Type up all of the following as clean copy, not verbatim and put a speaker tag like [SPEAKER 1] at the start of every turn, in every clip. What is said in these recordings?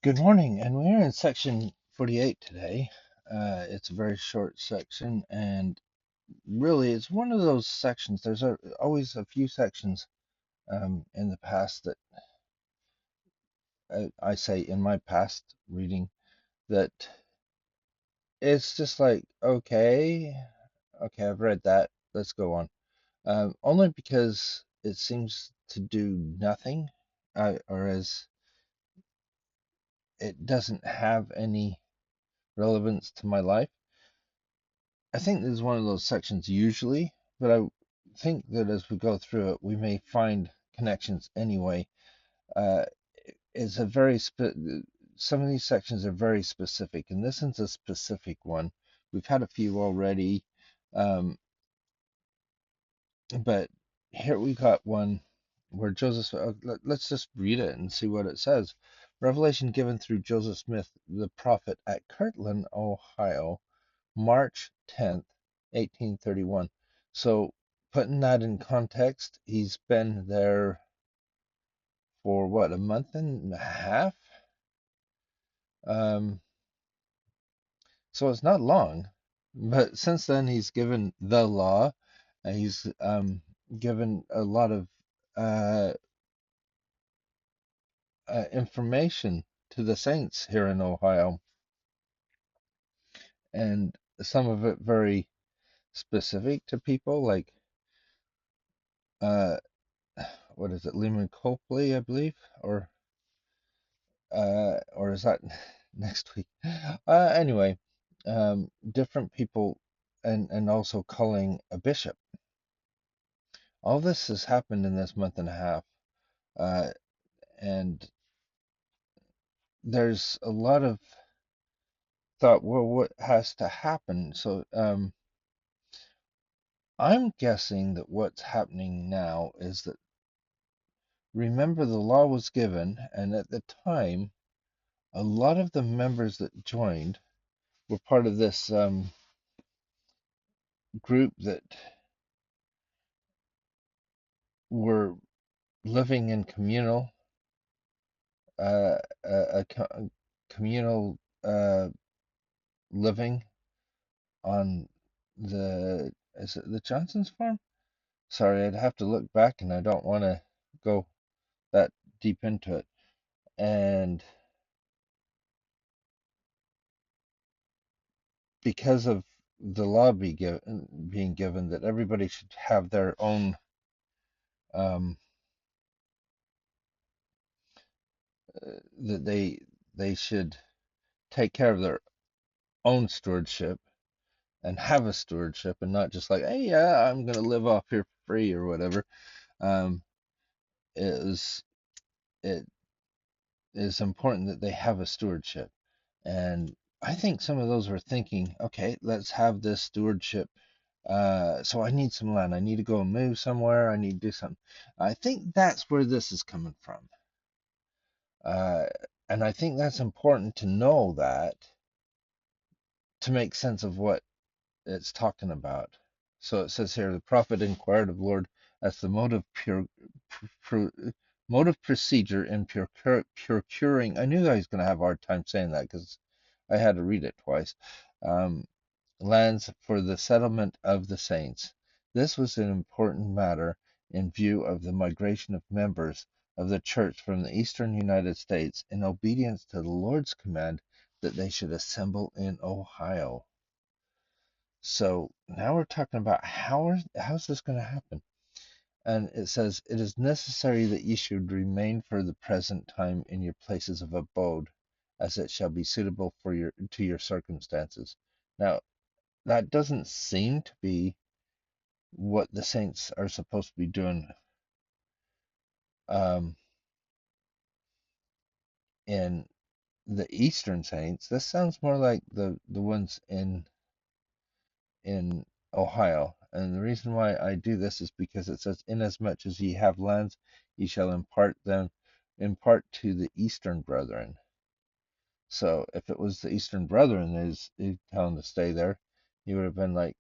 [SPEAKER 1] Good morning, and we're in section 48 today. It's a very short section, and really, it's one of those sections. There's always a few sections in the past that I say in my past reading that it's just like, okay, I've read that. Let's go on. Only because it seems to do nothing, or as it doesn't have any relevance to my life. I think this is one of those sections usually, but I think that as we go through it, we may find connections anyway. Uh, it's a very some of these sections are very specific, and this is a specific one. We've had a few already, um, but here we got one where Joseph. Let's just read it and see what it says. Revelation given through Joseph Smith, the prophet, at Kirtland, Ohio, March 10th, 1831. So, putting that in context, he's been there for what, a month and a half? Um, so it's not long, but since then he's given the law, and he's given a lot of uh, information to the saints here in Ohio, and some of it very specific to people, like uh, what is it, Lehman Copley, I believe, or is that next week? Anyway, different people, and also culling a bishop. All this has happened in this month and a half, uh, and there's a lot of thought. Well, what has to happen? So, I'm guessing that what's happening now is that, remember, the law was given, and at the time, a lot of the members that joined were part of this group that were living in uh, communal living on the, is it the Johnson's farm? Sorry, I'd have to look back, and I don't want to go that deep into it. And because of the law being given that everybody should have their own, um, that they should take care of their own stewardship and have a stewardship, and not just like, hey, yeah, I'm gonna live off here for free or whatever. Um, is it is important that they have a stewardship. And I think some of those were thinking, okay, let's have this stewardship. So I need some land. I need to go and move somewhere. I need to do something. I think that's where this is coming from. Uh, and I think that's important to know that, to make sense of what it's talking about. So it says here, the prophet inquired of Lord as the pur, mode of procedure in procuring. I knew I was going to have a hard time saying that because I had to read it twice. Um, Lands for the settlement of the saints. This was an important matter in view of the migration of members of the church from the eastern United States, in obedience to the Lord's command that they should assemble in Ohio. So now we're talking about how's this going to happen? And it says, it is necessary that ye should remain for the present time in your places of abode, as it shall be suitable for your circumstances. Now, that doesn't seem to be what the saints are supposed to be doing, um, in the Eastern saints. This sounds more like the ones in Ohio. And the reason why I do this is because it says, inasmuch as ye have lands, ye shall impart to the Eastern brethren. So if it was the Eastern brethren he's telling to stay there, he would have been like,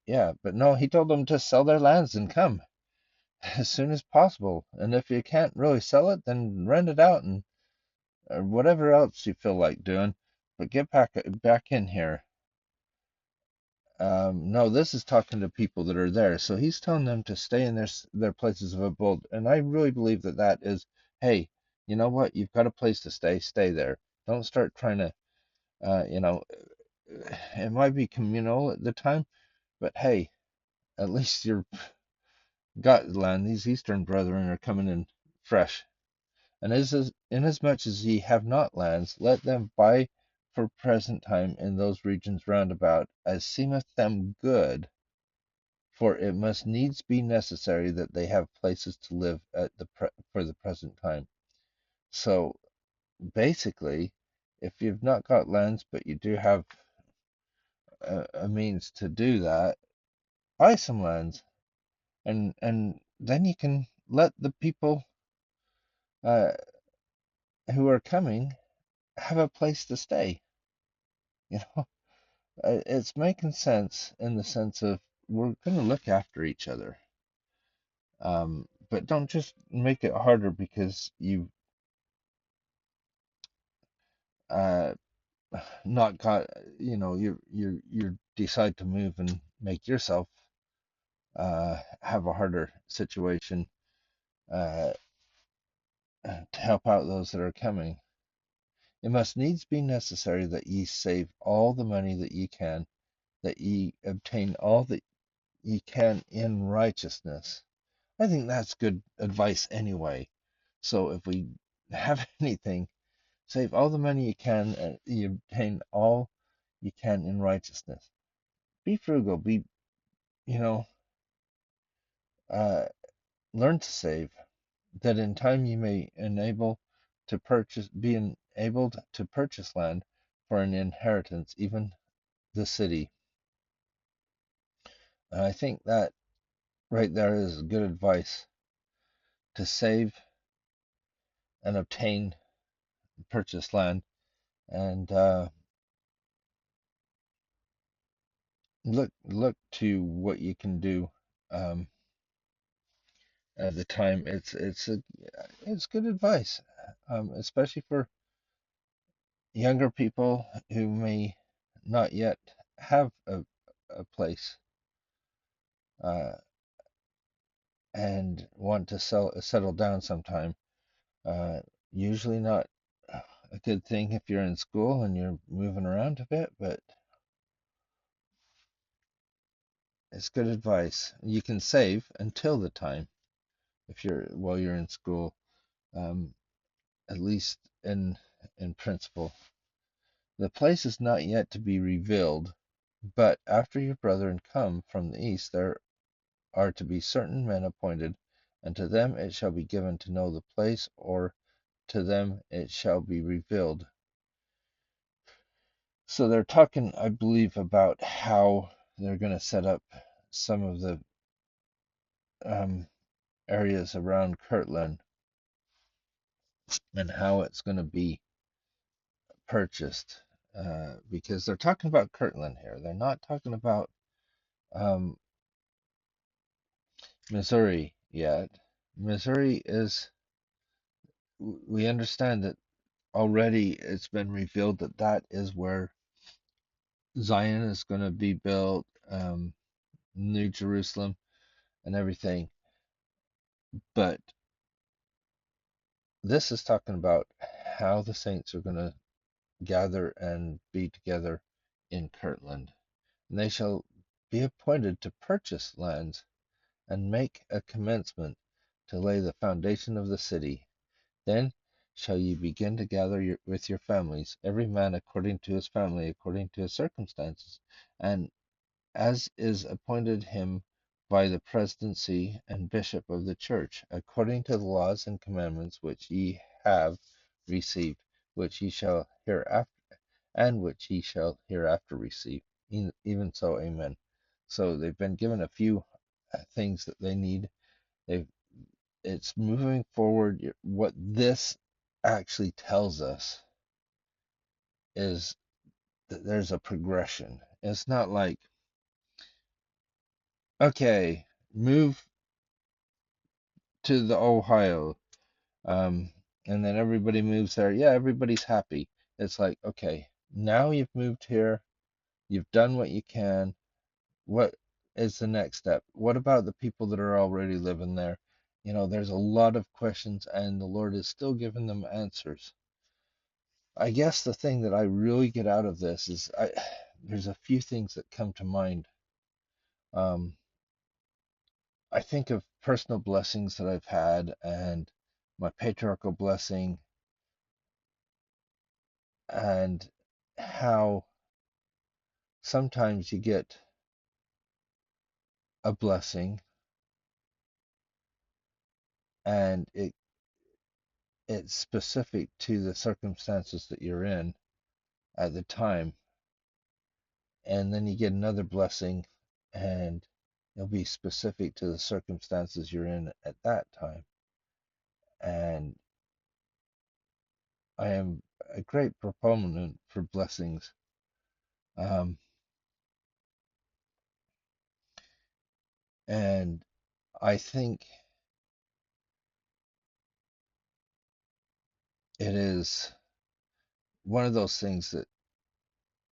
[SPEAKER 1] yeah, but no, he told them to sell their lands and come as soon as possible. And if you can't really sell it, then rent it out and or whatever else you feel like doing, but get back in here. No, this is talking to people that are there. So he's telling them to stay in their places of abode. And I really believe that that is, hey, you know what? You've got a place to stay. Stay there. Don't start trying to, it might be communal at the time, but hey, at least you're got land. These Eastern brethren are coming in fresh. And inasmuch as ye have not lands, let them buy for present time in those regions round about, as seemeth them good. For it must needs be necessary that they have places to live for the present time. So basically, if you've not got lands, but you do have a means to do that, buy some lands, and then you can let the people uh, who are coming have a place to stay. You know, it's making sense in the sense of we're going to look after each other. But don't just make it harder because you uh, not got, you decide to move and make yourself have a harder situation uh, to help out those that are coming. It must needs be necessary that ye save all the money that ye can, that ye obtain all that ye can in righteousness. I think that's good advice anyway. So if we have anything, save all the money you can, and you obtain all you can in righteousness. Be frugal. You know, uh, learn to save, that in time you may be enabled to purchase land for an inheritance, even the city. And I think that right there is good advice to save and obtain purchase land, and look to what you can do um, at the time. It's good advice, especially for younger people who may not yet have a place uh, and want to settle down sometime. Uh, Usually not a good thing if you're in school and you're moving around a bit, but it's good advice. You can save until the time if you're while you're in school, um, at least in principle. The place is not yet to be revealed, but after your brethren come from the east, there are to be certain men appointed, and to them it shall be given to know the place, or to them it shall be revealed. So they're talking, I believe, about how they're going to set up some of the um, areas around Kirtland and how it's going to be purchased. Because they're talking about Kirtland here. They're not talking about um, Missouri yet. Missouri is, we understand that already it's been revealed that that is where Zion is going to be built, New Jerusalem and everything. But this is talking about how the saints are going to gather and be together in Kirtland. And they shall be appointed to purchase lands and make a commencement to lay the foundation of the city. Then shall ye begin to gather with your families, every man according to his family, according to his circumstances, and as is appointed him by the presidency and bishop of the church, according to the laws and commandments which ye have received, which ye shall hereafter receive. Even so, amen. So they've been given a few things that they need. They've It's moving forward. What this actually tells us is that there's a progression. It's not like, okay, move to the Ohio. and then everybody moves there. Yeah, everybody's happy. It's like, okay, now you've moved here, you've done what you can. What is the next step? What about the people that are already living there? There's a lot of questions, and the Lord is still giving them answers. I guess the thing that I really get out of this is there's a few things that come to mind. Um, I think of personal blessings that I've had and my patriarchal blessing and how sometimes you get a blessing and it's specific to the circumstances that you're in at the time, and then you get another blessing and it'll be specific to the circumstances you're in at that time. And I am a great proponent for blessings. Um, and I think it is one of those things that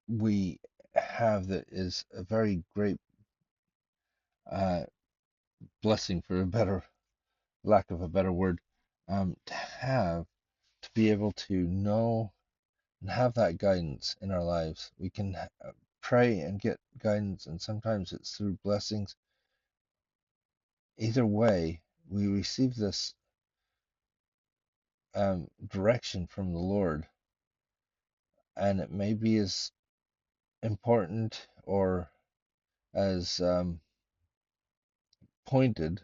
[SPEAKER 1] we have that is a very great uh, blessing, for a better lack of a better word, to have, to be able to know and have that guidance in our lives. We can pray and get guidance, and sometimes it's through blessings. Either way, we receive this direction from the Lord, and it may be as important or as pointed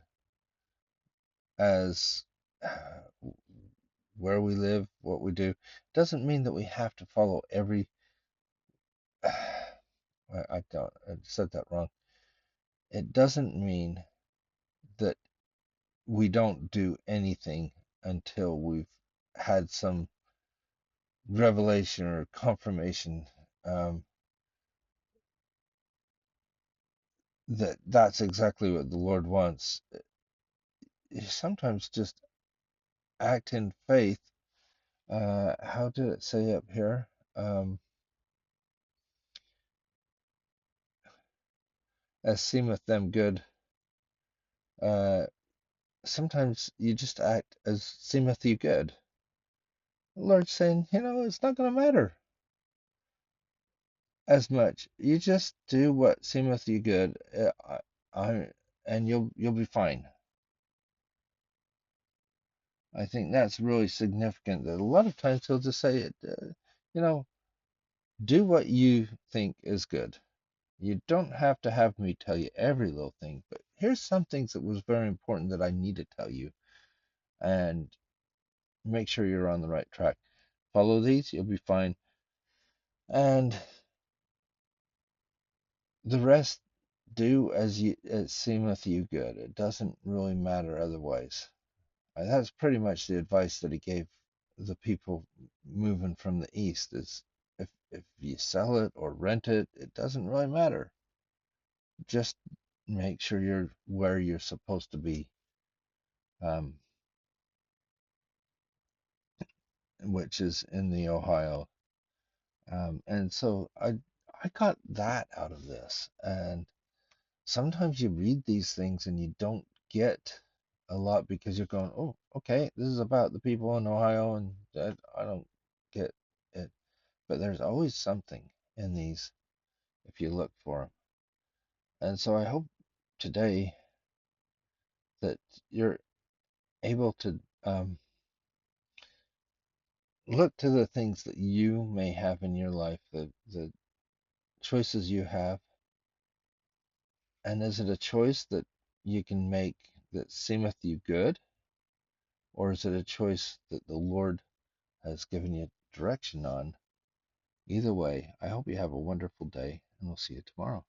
[SPEAKER 1] as where we live, what we do. Doesn't mean that we have to follow every. I said that wrong. It doesn't mean that we don't do anything until we've had some revelation or confirmation, that that's exactly what the Lord wants. You sometimes just act in faith. How did it say up here? As seemeth them good. Uh, Sometimes you just act as seemeth you good. The Lord's saying, it's not going to matter as much. You just do what seemeth you good, and you'll be fine. I think that's really significant. That a lot of times he'll just say, you know, do what you think is good. You don't have to have me tell you every little thing, but here's some things that was very important that I need to tell you, and make sure you're on the right track. Follow these, you'll be fine. And the rest, do as it seemeth you good. It doesn't really matter otherwise. That's pretty much the advice that he gave the people moving from the east. Is if you sell it or rent it, it doesn't really matter. Just make sure you're where you're supposed to be, um, which is in the Ohio. And so I got that out of this. And sometimes you read these things and you don't get a lot because you're going, oh, okay, this is about the people in Ohio, and I don't get it. But there's always something in these if you look for them. And so I hope today that you're able to look to the things that you may have in your life, the choices you have, and is it a choice that you can make that seemeth you good, or is it a choice that the Lord has given you direction on? Either way, I hope you have a wonderful day, and we'll see you tomorrow.